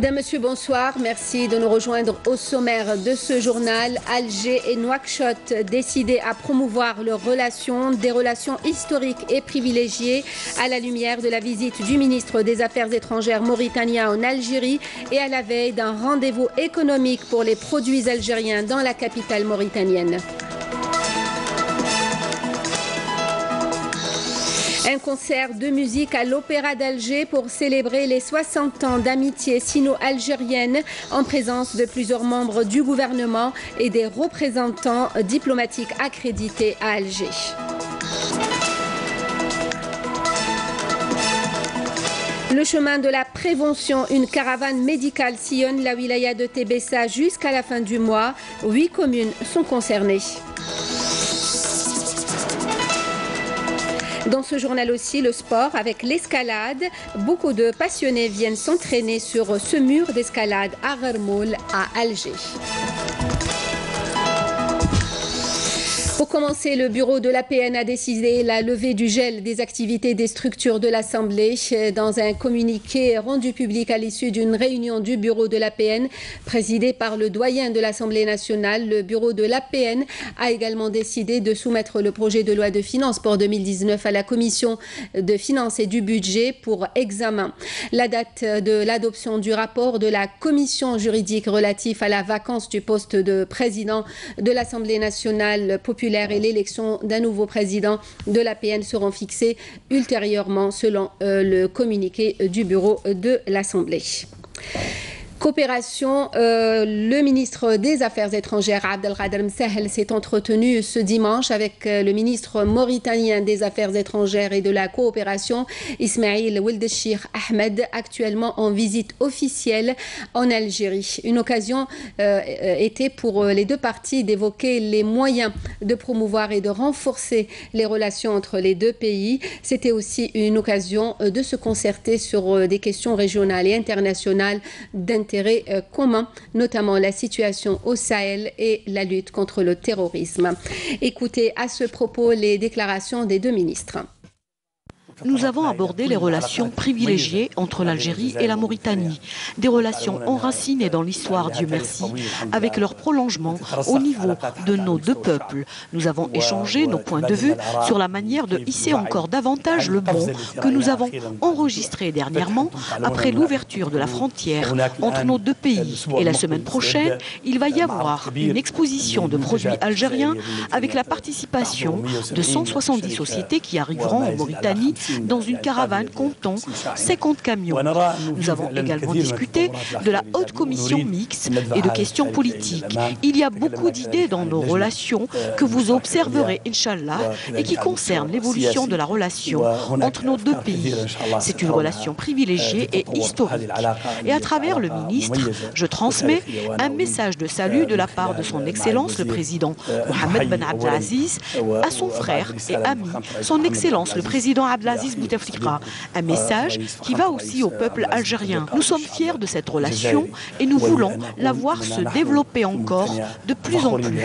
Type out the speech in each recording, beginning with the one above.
Madame, Monsieur, bonsoir. Merci de nous rejoindre au sommaire de ce journal. Alger et Nouakchott décidés à promouvoir leurs relations, des relations historiques et privilégiées à la lumière de la visite du ministre des Affaires étrangères mauritanien en Algérie et à la veille d'un rendez-vous économique pour les produits algériens dans la capitale mauritanienne. Un concert de musique à l'Opéra d'Alger pour célébrer les 60 ans d'amitié sino-algérienne en présence de plusieurs membres du gouvernement et des représentants diplomatiques accrédités à Alger. Le chemin de la prévention, une caravane médicale sillonne la wilaya de Tébessa jusqu'à la fin du mois. 8 communes sont concernées. Dans ce journal aussi, le sport avec l'escalade. Beaucoup de passionnés viennent s'entraîner sur ce mur d'escalade à Ghermoul, à Alger. Pour commencer, le bureau de l'APN a décidé la levée du gel des activités des structures de l'Assemblée. Dans un communiqué rendu public à l'issue d'une réunion du bureau de l'APN, présidé par le doyen de l'Assemblée nationale, le bureau de l'APN a également décidé de soumettre le projet de loi de finances pour 2019 à la commission de finances et du budget pour examen. La date de l'adoption du rapport de la commission juridique relatif à la vacance du poste de président de l'Assemblée nationale populaire et l'élection d'un nouveau président de l'APN seront fixés ultérieurement selon le communiqué du bureau de l'Assemblée. Coopération, le ministre des Affaires étrangères Abdelkader Msahel s'est entretenu ce dimanche avec le ministre mauritanien des Affaires étrangères et de la coopération Ismail Oueldechir Ahmed, actuellement en visite officielle en Algérie. Une occasion était pour les deux parties d'évoquer les moyens de promouvoir et de renforcer les relations entre les deux pays. C'était aussi une occasion de se concerter sur des questions régionales et internationales d'intérêt commun, notamment la situation au Sahel et la lutte contre le terrorisme. Écoutez à ce propos les déclarations des deux ministres. Nous avons abordé les relations privilégiées entre l'Algérie et la Mauritanie, des relations enracinées dans l'histoire, Dieu merci, avec leur prolongement au niveau de nos deux peuples. Nous avons échangé nos points de vue sur la manière de hisser encore davantage le bond que nous avons enregistré dernièrement après l'ouverture de la frontière entre nos deux pays. Et la semaine prochaine, il va y avoir une exposition de produits algériens avec la participation de 170 sociétés qui arriveront en Mauritanie dans une caravane comptant 50 camions. Nous avons également discuté de la haute commission mixte et de questions politiques. Il y a beaucoup d'idées dans nos relations que vous observerez, Inch'Allah, et qui concernent l'évolution de la relation entre nos deux pays. C'est une relation privilégiée et historique. Et à travers le ministre, je transmets un message de salut de la part de son Excellence le Président Mohamed Ben Abdelaziz à son frère et ami, son Excellence le Président Abdelaziz Bouteflika, un message qui va aussi au peuple algérien. Nous sommes fiers de cette relation et nous voulons la voir se développer encore de plus en plus.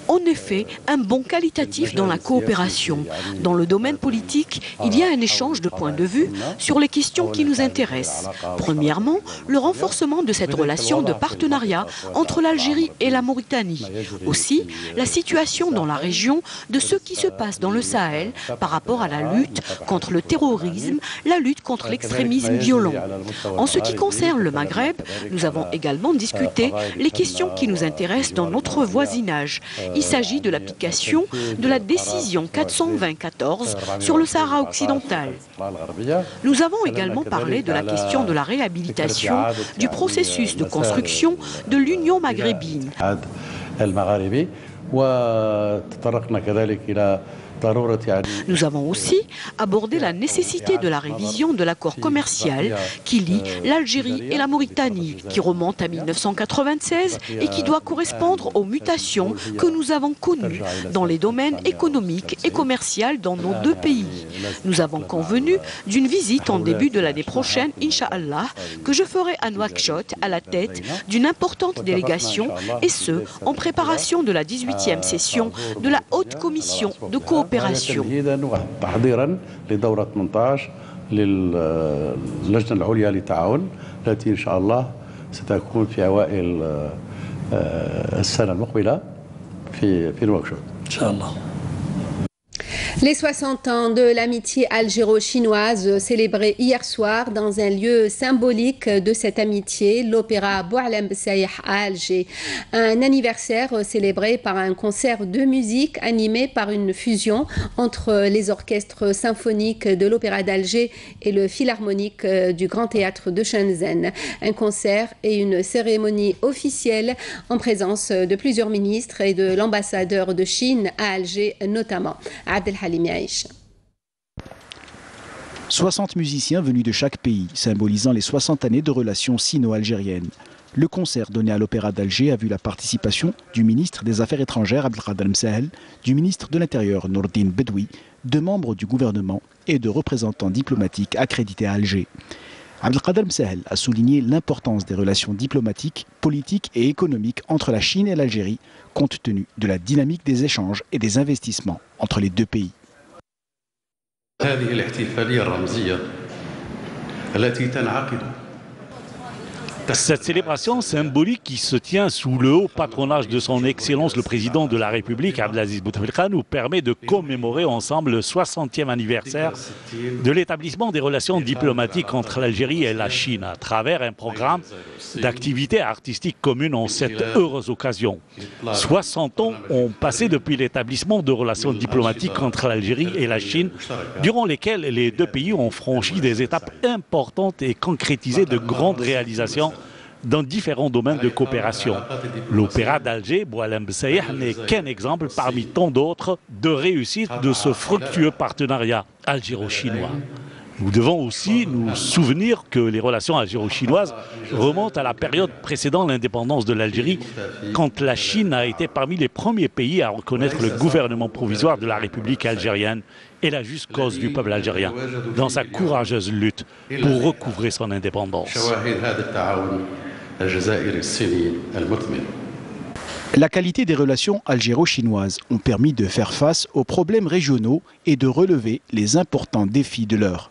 En effet, un bond qualitatif dans la coopération. Dans le domaine politique, il y a un échange de points de vue sur les questions qui nous intéressent. Premièrement, le renforcement de cette relation de partenariat entre l'Algérie et la Mauritanie. Aussi, la situation dans la région de ce qui se passe dans le Sahel par rapport à la lutte contre le terrorisme, la lutte contre l'extrémisme violent. En ce qui concerne le Maghreb, nous avons également discuté les questions qui nous intéressent dans notre voisinage. Il s'agit de l'application de la décision 420-14 sur le Sahara occidental. Nous avons également parlé de la question de la réhabilitation du processus de construction de l'Union maghrébine. Nous avons aussi abordé la nécessité de la révision de l'accord commercial qui lie l'Algérie et la Mauritanie, qui remonte à 1996 et qui doit correspondre aux mutations que nous avons connues dans les domaines économiques et commerciaux dans nos deux pays. Nous avons convenu d'une visite en début de l'année prochaine, Inch'Allah, que je ferai à Nouakchott à la tête d'une importante délégation, et ce, en préparation de la 18e session de la Haute Commission de coopération coopération. Les 60 ans de l'amitié algéro-chinoise célébrés hier soir dans un lieu symbolique de cette amitié, l'opéra Boualem Bessaïh à Alger. Un anniversaire célébré par un concert de musique animé par une fusion entre les orchestres symphoniques de l'opéra d'Alger et le philharmonique du Grand Théâtre de Shenzhen. Un concert et une cérémonie officielle en présence de plusieurs ministres et de l'ambassadeur de Chine à Alger notamment. 60 musiciens venus de chaque pays, symbolisant les 60 années de relations sino-algériennes. Le concert donné à l'Opéra d'Alger a vu la participation du ministre des Affaires étrangères Abdelkader Msahel, du ministre de l'Intérieur Nourdine Bedoui, de membres du gouvernement et de représentants diplomatiques accrédités à Alger. Abdelkader Msahel a souligné l'importance des relations diplomatiques, politiques et économiques entre la Chine et l'Algérie, compte tenu de la dynamique des échanges et des investissements entre les deux pays. Cette célébration symbolique qui se tient sous le haut patronage de son Excellence le Président de la République, Abdelaziz Bouteflika, nous permet de commémorer ensemble le 60e anniversaire de l'établissement des relations diplomatiques entre l'Algérie et la Chine à travers un programme d'activités artistiques communes en cette heureuse occasion. 60 ans ont passé depuis l'établissement de relations diplomatiques entre l'Algérie et la Chine, durant lesquelles les deux pays ont franchi des étapes importantes et concrétisé de grandes réalisations dans différents domaines de coopération. L'opéra d'Alger, Boualem Bessaïh, n'est qu'un exemple parmi tant d'autres de réussite de ce fructueux partenariat algéro-chinois. Nous devons aussi nous souvenir que les relations algéro-chinoises remontent à la période précédant l'indépendance de l'Algérie, quand la Chine a été parmi les premiers pays à reconnaître le gouvernement provisoire de la République algérienne et la juste cause du peuple algérien dans sa courageuse lutte pour recouvrer son indépendance. La qualité des relations algéro-chinoises ont permis de faire face aux problèmes régionaux et de relever les importants défis de l'heure.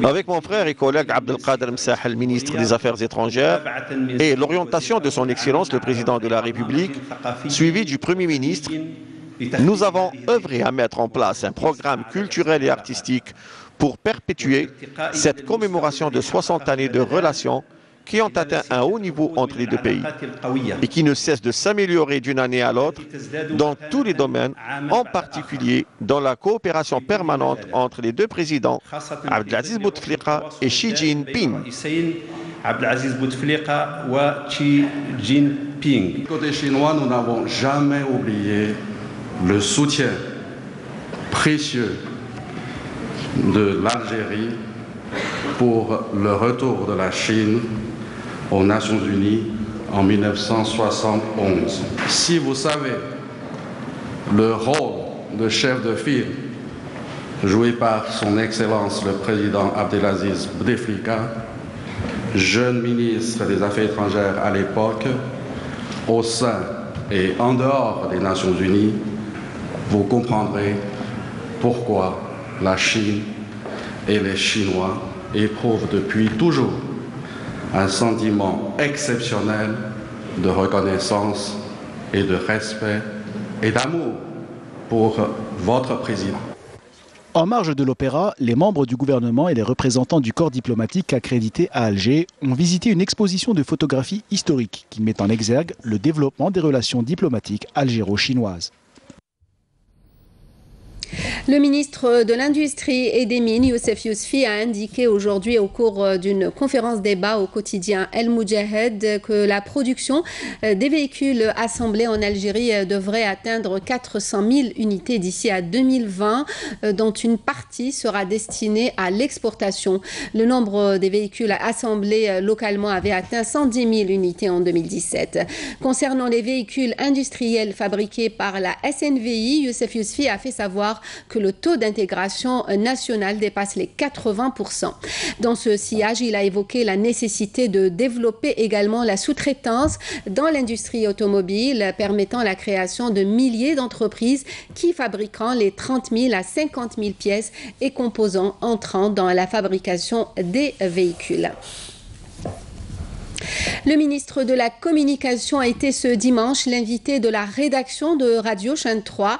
Avec mon frère et collègue Abdelkader Msahel, ministre des Affaires étrangères, et l'orientation de son Excellence le Président de la République, suivi du Premier ministre, nous avons œuvré à mettre en place un programme culturel et artistique pour perpétuer cette commémoration de 60 années de relations qui ont atteint un haut niveau entre les deux pays et qui ne cessent de s'améliorer d'une année à l'autre dans tous les domaines, en particulier dans la coopération permanente entre les deux présidents, Abdelaziz Bouteflika et Xi Jinping. Côté chinois, nous n'avons jamais oublié le soutien précieux de l'Algérie pour le retour de la Chine aux Nations Unies en 1971. Si vous savez le rôle de chef de file joué par son Excellence le Président Abdelaziz Bouteflika, jeune ministre des Affaires étrangères à l'époque, au sein et en dehors des Nations Unies, vous comprendrez pourquoi la Chine et les Chinois éprouvent depuis toujours un sentiment exceptionnel de reconnaissance et de respect et d'amour pour votre président. En marge de l'opéra, les membres du gouvernement et les représentants du corps diplomatique accrédité à Alger ont visité une exposition de photographie historique qui met en exergue le développement des relations diplomatiques algéro-chinoises. Le ministre de l'Industrie et des Mines, Youssef Yousfi, a indiqué aujourd'hui au cours d'une conférence débat au quotidien El Moudjahed que la production des véhicules assemblés en Algérie devrait atteindre 400 000 unités d'ici à 2020, dont une partie sera destinée à l'exportation. Le nombre des véhicules assemblés localement avait atteint 110 000 unités en 2017. Concernant les véhicules industriels fabriqués par la SNVI, Youssef Yousfi a fait savoir que le taux d'intégration national dépasse les 80%. Dans ce sillage, il a évoqué la nécessité de développer également la sous-traitance dans l'industrie automobile, permettant la création de milliers d'entreprises qui fabriqueront les 30 000 à 50 000 pièces et composants entrant dans la fabrication des véhicules. Le ministre de la Communication a été ce dimanche l'invité de la rédaction de Radio Chaîne 3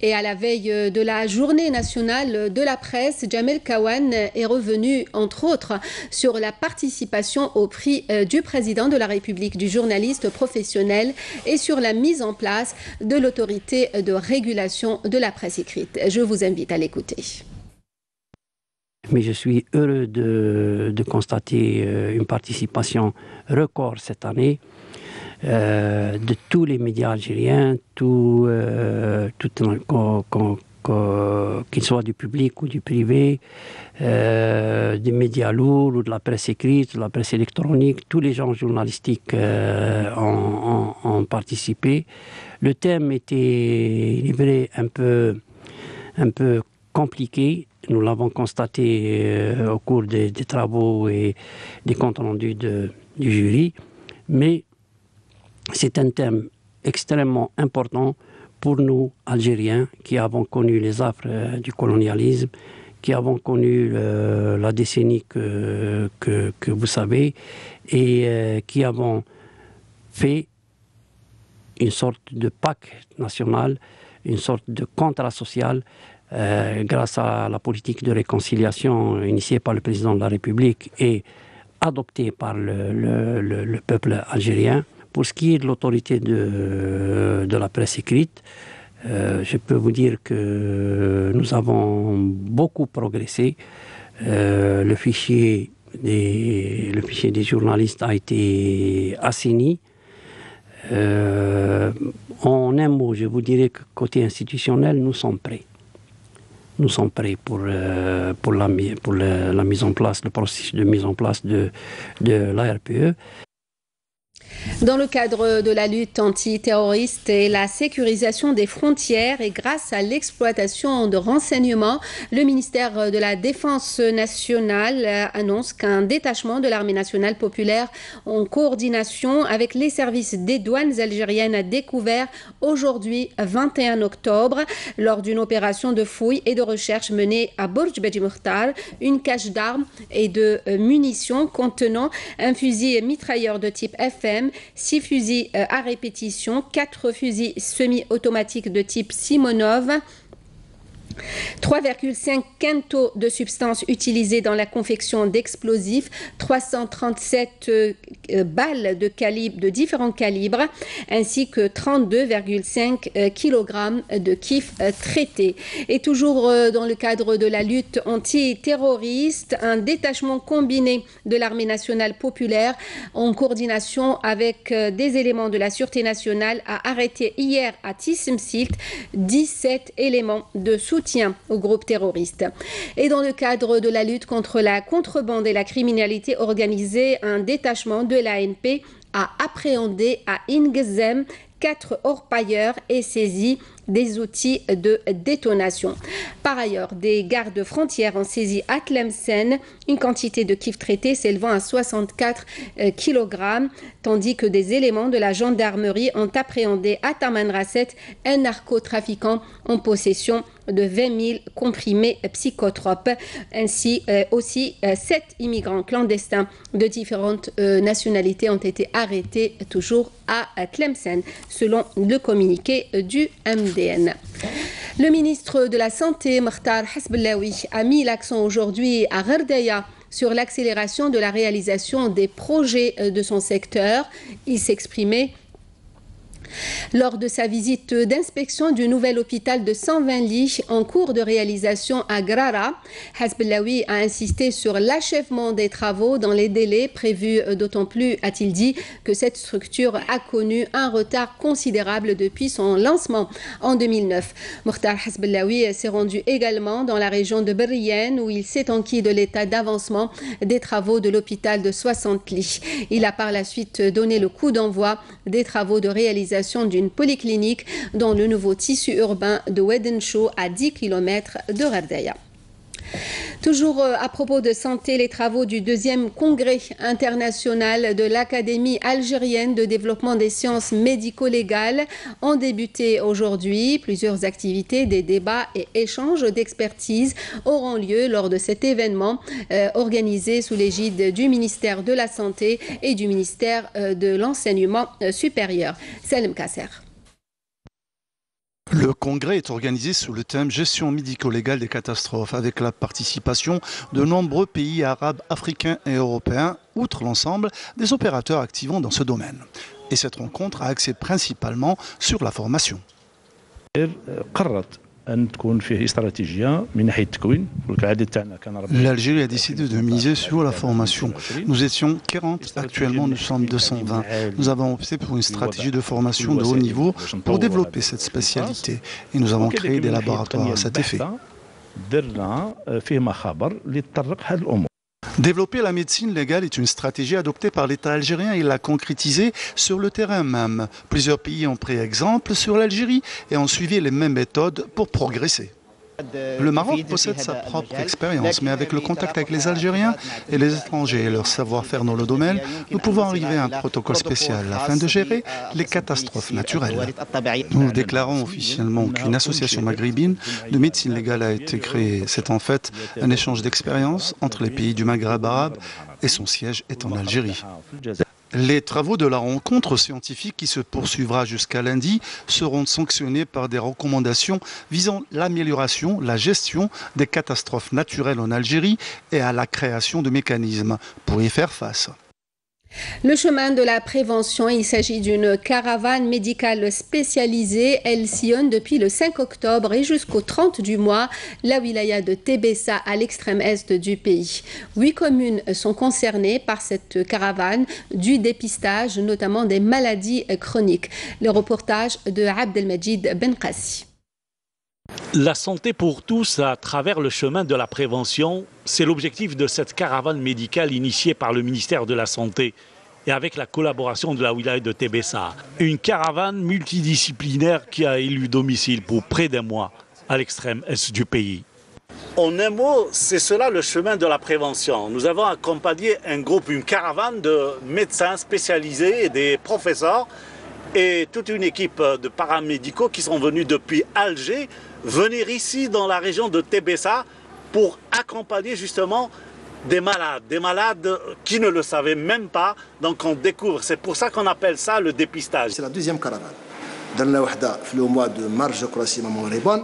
et à la veille de la journée nationale de la presse, Jamel Kawan est revenu entre autres sur la participation au prix du président de la République du journaliste professionnel et sur la mise en place de l'autorité de régulation de la presse écrite. Je vous invite à l'écouter. Mais je suis heureux de constater une participation record cette année de tous les médias algériens, qu'ils soient du public ou du privé, des médias lourds ou de la presse écrite, de la presse électronique. Tous les genres journalistiques ont participé. Le thème était, il est vrai, un peu compliqué. Nous l'avons constaté au cours des travaux et des comptes rendus du jury, mais c'est un thème extrêmement important pour nous, Algériens, qui avons connu les affres du colonialisme, qui avons connu la décennie que vous savez, et qui avons fait une sorte de pacte national, une sorte de contrat social, grâce à la politique de réconciliation initiée par le président de la République et adoptée par le peuple algérien. Pour ce qui est de l'autorité de la presse écrite, je peux vous dire que nous avons beaucoup progressé. Le fichier des journalistes a été assaini. En un mot, je vous dirais que côté institutionnel, nous sommes prêts. Nous sommes prêts pour la mise en place, le processus de mise en place de l'ARPE. Dans le cadre de la lutte antiterroriste et la sécurisation des frontières et grâce à l'exploitation de renseignements, le ministère de la Défense nationale annonce qu'un détachement de l'armée nationale populaire en coordination avec les services des douanes algériennes a découvert aujourd'hui 21 octobre lors d'une opération de fouille et de recherche menée à Bourj Beji Mokhtar une cache d'armes et de munitions contenant un fusil mitrailleur de type FM, 6 fusils à répétition, 4 fusils semi-automatiques de type Simonov, 3,5 quintaux de substances utilisées dans la confection d'explosifs, 337 balles de différents calibres, ainsi que 32,5 kg de kif traités. Et toujours dans le cadre de la lutte antiterroriste, un détachement combiné de l'armée nationale populaire en coordination avec des éléments de la Sûreté nationale a arrêté hier à Tissemsilt 17 éléments de soutien au groupe terroriste. Et dans le cadre de la lutte contre la contrebande et la criminalité organisée, un détachement de l'ANP a appréhendé à Ingezem 4 orpailleurs et saisi des outils de détonation. Par ailleurs, des gardes frontières ont saisi à Tlemcen une quantité de kif traité s'élevant à 64 kg, tandis que des éléments de la gendarmerie ont appréhendé à Tamanrasset un narcotrafiquant en possession de 20 000 comprimés psychotropes, ainsi aussi 7 immigrants clandestins de différentes nationalités ont été arrêtés toujours à Tlemcen, selon le communiqué du MDN. Le ministre de la Santé, Mokhtar Hasbellaoui, a mis l'accent aujourd'hui à Gherdaya sur l'accélération de la réalisation des projets de son secteur. Il s'exprimait lors de sa visite d'inspection du nouvel hôpital de 120 lits en cours de réalisation à Grara. Hasbellaoui a insisté sur l'achèvement des travaux dans les délais prévus, d'autant plus, a-t-il dit, que cette structure a connu un retard considérable depuis son lancement en 2009. Mokhtar Hasbellaoui s'est rendu également dans la région de Berrien où il s'est enquis de l'état d'avancement des travaux de l'hôpital de 60 lits. Il a par la suite donné le coup d'envoi des travaux de réalisation réalisation d'une polyclinique dans le nouveau tissu urbain de Wedenshaw à 10 km de Gherdaya. Toujours à propos de santé, les travaux du deuxième congrès international de l'Académie algérienne de développement des sciences médico-légales ont débuté aujourd'hui. Plusieurs activités, des débats et échanges d'expertise auront lieu lors de cet événement organisé sous l'égide du ministère de la Santé et du ministère de l'Enseignement supérieur. Salim Kasser. Le congrès est organisé sous le thème « Gestion médico-légale des catastrophes » avec la participation de nombreux pays arabes, africains et européens, outre l'ensemble des opérateurs activant dans ce domaine. Et cette rencontre a axé principalement sur la formation. L'Algérie a décidé de miser sur la formation. Nous étions 40, actuellement nous sommes 220. Nous avons opté pour une stratégie de formation de haut niveau pour développer cette spécialité. Et nous avons créé des laboratoires à cet effet. Développer la médecine légale est une stratégie adoptée par l'État algérien et l'a concrétisée sur le terrain même. Plusieurs pays ont pris exemple sur l'Algérie et ont suivi les mêmes méthodes pour progresser. Le Maroc possède sa propre expérience, mais avec le contact avec les Algériens et les étrangers et leur savoir-faire dans le domaine, nous pouvons arriver à un protocole spécial afin de gérer les catastrophes naturelles. Nous déclarons officiellement qu'une association maghrébine de médecine légale a été créée. C'est en fait un échange d'expériences entre les pays du Maghreb arabe et son siège est en Algérie. Les travaux de la rencontre scientifique qui se poursuivra jusqu'à lundi seront sanctionnés par des recommandations visant l'amélioration, la gestion des catastrophes naturelles en Algérie et à la création de mécanismes pour y faire face. Le chemin de la prévention, il s'agit d'une caravane médicale spécialisée. Elle sillonne depuis le 5 octobre et jusqu'au 30 du mois la wilaya de Tébessa à l'extrême est du pays. 8 communes sont concernées par cette caravane du dépistage, notamment des maladies chroniques. Le reportage de Abdelmajid Benkassi. La santé pour tous à travers le chemin de la prévention, c'est l'objectif de cette caravane médicale initiée par le ministère de la Santé et avec la collaboration de la wilaya de Tébessa. Une caravane multidisciplinaire qui a élu domicile pour près d'un mois à l'extrême est du pays. En un mot, c'est cela le chemin de la prévention. Nous avons accompagné un groupe, une caravane de médecins spécialisés et des professeurs et toute une équipe de paramédicaux qui sont venus depuis Alger venir ici dans la région de Tébessa pour accompagner justement des malades qui ne le savaient même pas, donc on découvre, c'est pour ça qu'on appelle ça le dépistage. C'est la deuxième caravane. Dans le mois de mars, je crois, si ma mémoire est bonne.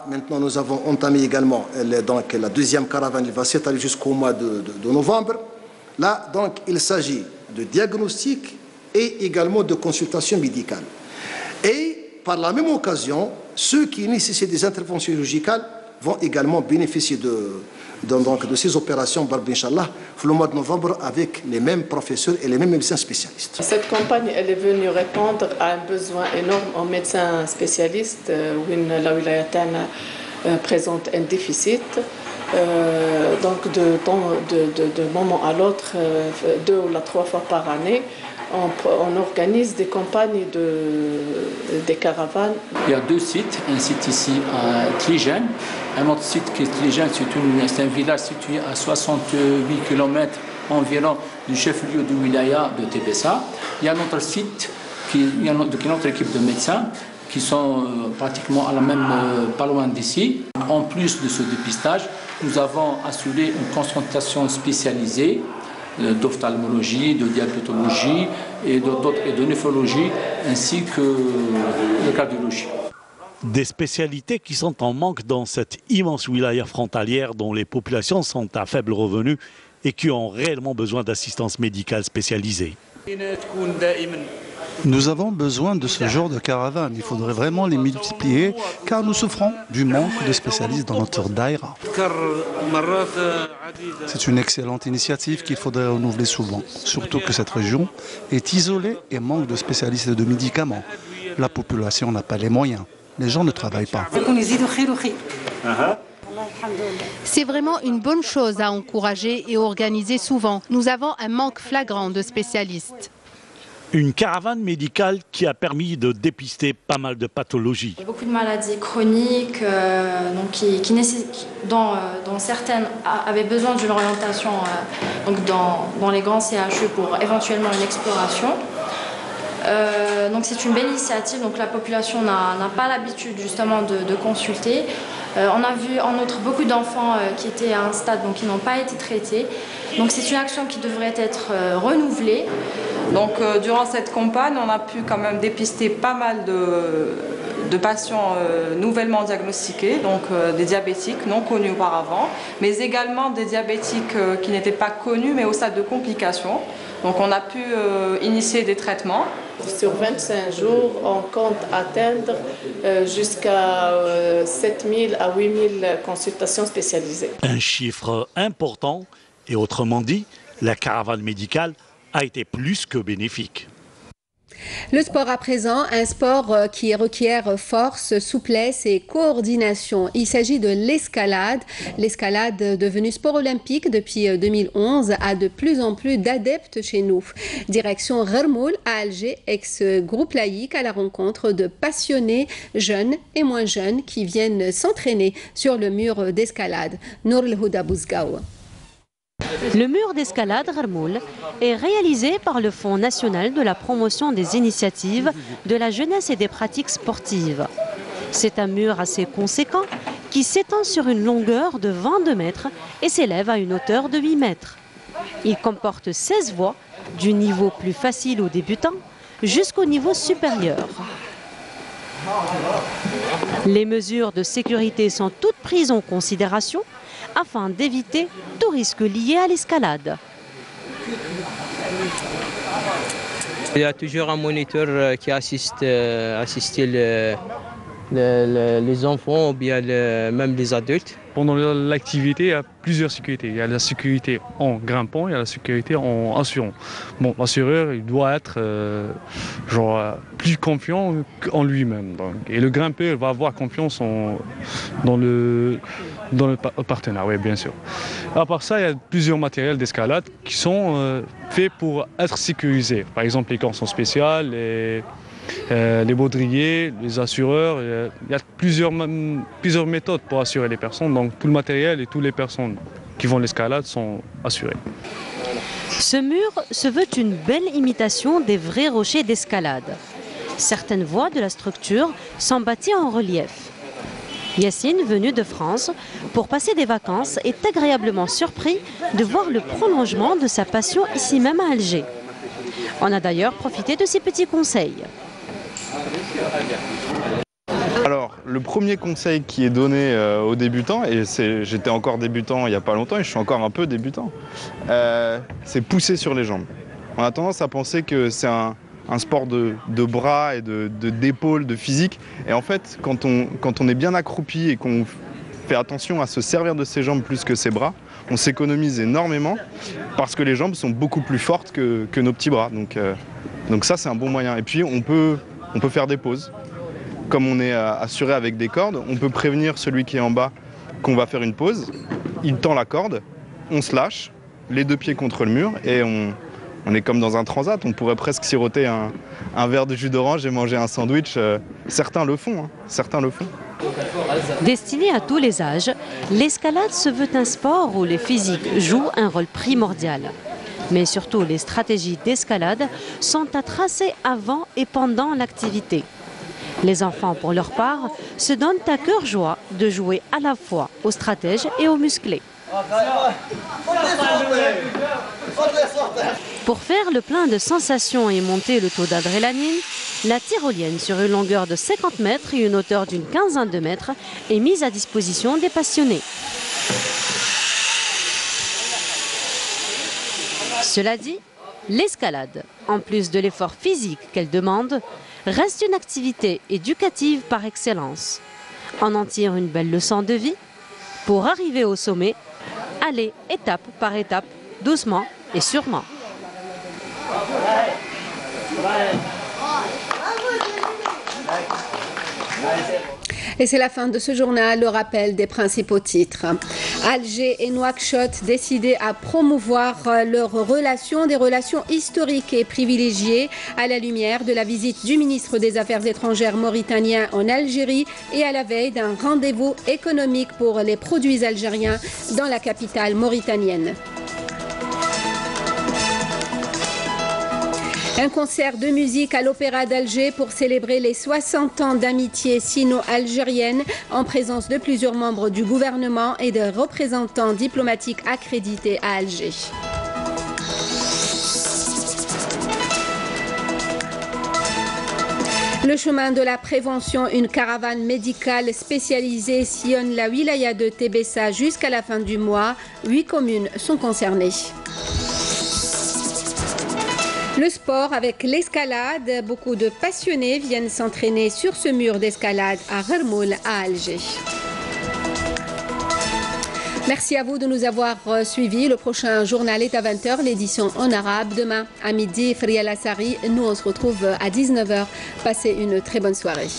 Maintenant, nous avons entamé également donc, la deuxième caravane, il va s'étaler jusqu'au mois de novembre. Là, donc, il s'agit de diagnostic et également de consultation médicale. Et par la même occasion, ceux qui nécessitent des interventions chirurgicales vont également bénéficier de ces opérations, Inch'Allah, le mois de novembre, avec les mêmes professeurs et les mêmes médecins spécialistes. Cette campagne, elle est venue répondre à un besoin énorme en médecins spécialistes, où la wilaya présente un déficit. Donc de moment à l'autre, 2 ou 3 fois par année, on organise des campagnes des caravanes. Il y a 2 sites, un site ici à Tligène, un autre site qui est Tligène, c'est un village situé à 68 km environ du chef-lieu de wilaya de Tébessa. Il y a un autre site, il y a une autre équipe de médecins qui sont pratiquement à la même, pas loin d'ici. En plus de ce dépistage, nous avons assuré une consultation spécialisée d'ophtalmologie, de diabétologie et de néphrologie, ainsi que de cardiologie. Des spécialités qui sont en manque dans cette immense wilaya frontalière dont les populations sont à faible revenu et qui ont réellement besoin d'assistance médicale spécialisée. Nous avons besoin de ce genre de caravanes. Il faudrait vraiment les multiplier car nous souffrons du manque de spécialistes dans notre daïra. C'est une excellente initiative qu'il faudrait renouveler souvent, surtout que cette région est isolée et manque de spécialistes et de médicaments. La population n'a pas les moyens. Les gens ne travaillent pas. C'est vraiment une bonne chose à encourager et organiser souvent. Nous avons un manque flagrant de spécialistes. Une caravane médicale qui a permis de dépister pas mal de pathologies. Beaucoup de maladies chroniques dont certaines avaient besoin d'une orientation dans les grands CHU pour éventuellement une exploration. Donc c'est une belle initiative, donc la population n'a pas l'habitude justement de consulter. On a vu en outre beaucoup d'enfants qui étaient à un stade qui n'ont pas été traités. Donc c'est une action qui devrait être renouvelée. Donc durant cette campagne, on a pu quand même dépister pas mal de patients nouvellement diagnostiqués, donc des diabétiques non connus auparavant, mais également des diabétiques qui n'étaient pas connus mais au stade de complications. Donc on a pu initier des traitements. Sur 25 jours, on compte atteindre jusqu'à 7 000 à 8 000 consultations spécialisées. Un chiffre important et autrement dit, la caravane médicale a été plus que bénéfique. Le sport à présent, un sport qui requiert force, souplesse et coordination. Il s'agit de l'escalade. L'escalade, devenue sport olympique depuis 2011, a de plus en plus d'adeptes chez nous. Direction Ghermoul à Alger, ex-groupe laïque, à la rencontre de passionnés jeunes et moins jeunes qui viennent s'entraîner sur le mur d'escalade. Nour El Houda Bouzgaou. Le mur d'escalade Ghermoul est réalisé par le Fonds national de la promotion des initiatives de la jeunesse et des pratiques sportives. C'est un mur assez conséquent qui s'étend sur une longueur de 22 mètres et s'élève à une hauteur de 8 mètres. Il comporte 16 voies, du niveau plus facile aux débutants jusqu'au niveau supérieur. Les mesures de sécurité sont toutes prises en considération afin d'éviter tout risque lié à l'escalade. Il y a toujours un moniteur qui assiste les enfants ou bien même les adultes. Pendant l'activité, il y a plusieurs sécurités. Il y a la sécurité en grimpant, il y a la sécurité en assurant. Bon, l'assureur, il doit être plus confiant en lui-même. Et le grimpeur va avoir confiance dans le partenaire, oui, bien sûr. À part ça, il y a plusieurs matériels d'escalade qui sont faits pour être sécurisés. Par exemple, les cordons spéciales, les baudriers, les assureurs. Il y a plusieurs méthodes pour assurer les personnes. Donc tout le matériel et toutes les personnes qui vont l'escalade sont assurées. Ce mur se veut une belle imitation des vrais rochers d'escalade. Certaines voies de la structure sont bâties en relief. Yacine, venu de France pour passer des vacances, est agréablement surpris de voir le prolongement de sa passion ici même à Alger. On a d'ailleurs profité de ses petits conseils. Alors, le premier conseil qui est donné aux débutants, et j'étais encore débutant il n'y a pas longtemps et je suis encore un peu débutant, c'est pousser sur les jambes. On a tendance à penser que c'est un sport de bras et d'épaules, de physique. Et en fait, quand on est bien accroupi et qu'on fait attention à se servir de ses jambes plus que ses bras, on s'économise énormément parce que les jambes sont beaucoup plus fortes que nos petits bras. Donc ça, c'est un bon moyen. Et puis, on peut faire des pauses. Comme on est assuré avec des cordes, on peut prévenir celui qui est en bas qu'on va faire une pause. Il tend la corde, on se lâche, les deux pieds contre le mur et on est comme dans un transat. On pourrait presque siroter un verre de jus d'orange et manger un sandwich. Certains le font, certains le font. Destiné à tous les âges, l'escalade se veut un sport où les physiques jouent un rôle primordial. Mais surtout, les stratégies d'escalade sont à tracer avant et pendant l'activité. Les enfants, pour leur part, se donnent à cœur joie de jouer à la fois aux stratèges et aux musclés. Pour faire le plein de sensations et monter le taux d'adrénaline, la tyrolienne sur une longueur de 50 mètres et une hauteur d'une quinzaine de mètres est mise à disposition des passionnés. Cela dit, l'escalade, en plus de l'effort physique qu'elle demande, reste une activité éducative par excellence. On en tire une belle leçon de vie. Pour arriver au sommet, aller étape par étape, doucement et sûrement. Et c'est la fin de ce journal, le rappel des principaux titres. Alger et Nouakchott décidés à promouvoir leurs relations, des relations historiques et privilégiées à la lumière de la visite du ministre des Affaires étrangères mauritanien en Algérie et à la veille d'un rendez-vous économique pour les produits algériens dans la capitale mauritanienne. Un concert de musique à l'Opéra d'Alger pour célébrer les 60 ans d'amitié sino-algérienne en présence de plusieurs membres du gouvernement et de représentants diplomatiques accrédités à Alger. Le chemin de la prévention, une caravane médicale spécialisée sillonne la wilaya de Tébessa jusqu'à la fin du mois. 8 communes sont concernées. Le sport avec l'escalade, beaucoup de passionnés viennent s'entraîner sur ce mur d'escalade à Ghermoul à Alger. Merci à vous de nous avoir suivis. Le prochain journal est à 20h, l'édition en arabe. Demain à midi, Frial Assari. Nous, on se retrouve à 19h. Passez une très bonne soirée.